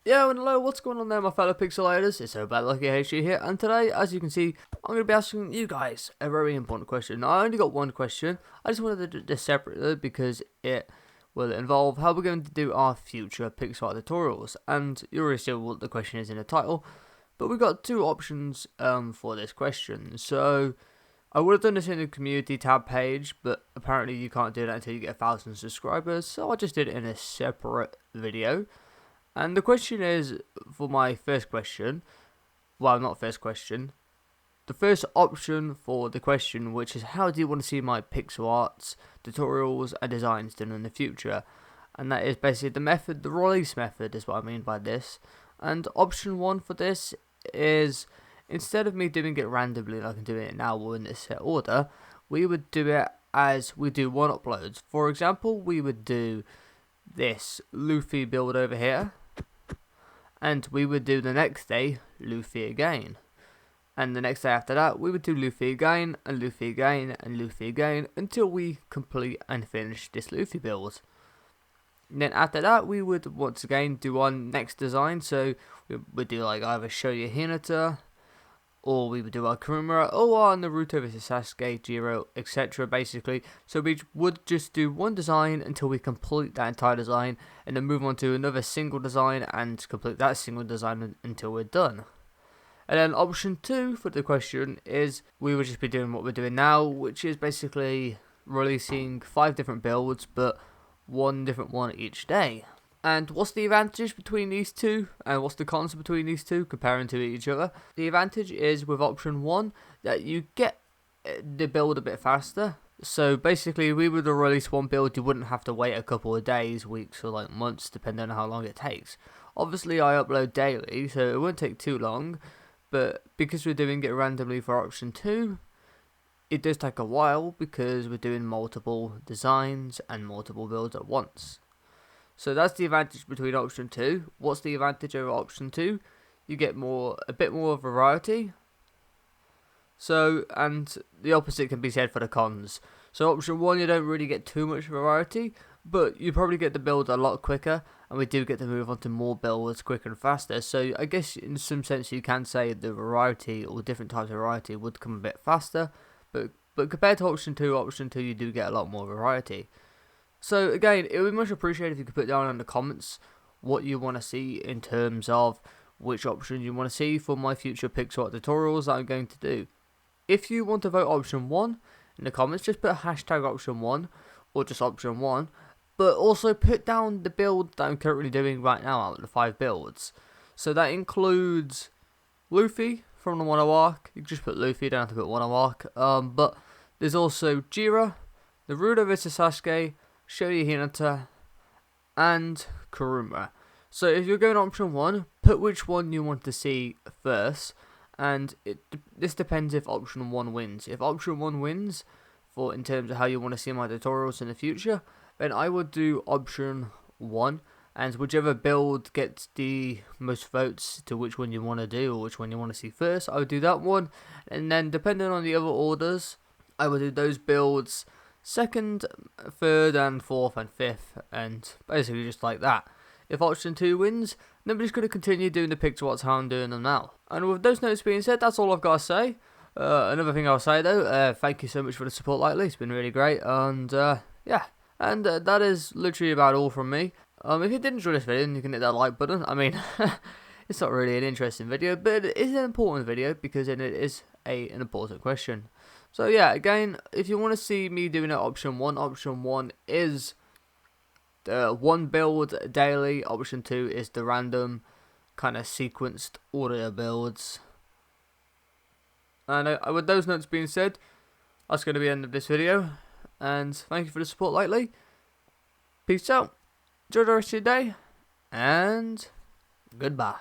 Yo and hello, what's going on there my fellow pixelators? It's so bad Lucky HG here, and today, as you can see, I'm going to be asking you guys a very important question. Now, I only got one question. I just wanted to do this separately because it will involve how we're going to do our future pixel art tutorials. And you already see what the question is in the title, but we've got two options for this question. So I would have done this in the community tab page, but apparently you can't do that until you get 1,000 subscribers, so I just did it in a separate video. And the question is, for my first question, well, not first question, the first option for the question, which is how do you want to see my pixel arts, tutorials and designs done in the future? And that is basically the method, the release method is what I mean by this. And option one for this is, instead of me doing it randomly like I'm doing it now or in this set order, we would do it as we do one uploads. For example, we would do this Luffy build over here, and we would do the next day Luffy again, and the next day after that we would do Luffy again and Luffy again and Luffy again until we complete and finish this Luffy build. And then after that we would once again do our next design, so we would do like either Shoya Hinata, or we would do our Kurumura, or our Naruto vs Sasuke, Jiro, etc. basically. So we would just do one design until we complete that entire design, and then move on to another single design and complete that single design until we're done. And then option two for the question is, we would just be doing what we're doing now, which is basically releasing 5 different builds, but one different one each day. And what's the advantage between these two, and what's the cons between these two comparing to each other? The advantage is with option 1 that you get the build a bit faster. So basically we would release one build, you wouldn't have to wait a couple of days, weeks or like months depending on how long it takes. Obviously I upload daily so it won't take too long, but because we're doing it randomly for option 2, it does take a while because we're doing multiple designs and multiple builds at once. So that's the advantage between option 2. What's the advantage over option 2? You get a bit more variety. So, and the opposite can be said for the cons. So option 1, you don't really get too much variety, but you probably get the build a lot quicker, and we do get to move on to more builds quicker and faster. So I guess in some sense you can say the variety or different types of variety would come a bit faster, but compared to option 2 you do get a lot more variety. So again, it would be much appreciated if you could put down in the comments what you want to see in terms of which option you want to see for my future pixel art tutorials that I'm going to do. If you want to vote option 1 in the comments, just put hashtag option 1 or just option 1, but also put down the build that I'm currently doing right now out of the 5 builds. So that includes Luffy from the Wano arc. You can just put Luffy, you don't have to put Wano arc. But there's also Jiro, Naruto vs Sasuke, Shoya Hinata, and Kurumura. So if you're going option 1, put which one you want to see first, and this depends if option 1 wins. If option 1 wins, in terms of how you want to see my tutorials in the future, then I would do option 1, and whichever build gets the most votes to which one you want to do or which one you want to see first, I would do that one, and then depending on the other orders, I would do those builds second, third and fourth and fifth, and basically just like that. If option 2 wins, then we're just going to continue doing the pixel arts how I'm doing them now. And with those notes being said, that's all I've got to say. Another thing I'll say though, thank you so much for the support lately, it's been really great, and yeah, and that is literally about all from me. If you did enjoy this video, then you can hit that like button. I mean, it's not really an interesting video, but it is an important video because it is an important question. So yeah, again, if you want to see me doing it option 1 is the one build daily, option 2 is the random kind of sequenced order builds. And with those notes being said, that's going to be the end of this video, and thank you for the support lately. Peace out, enjoy the rest of your day, and goodbye.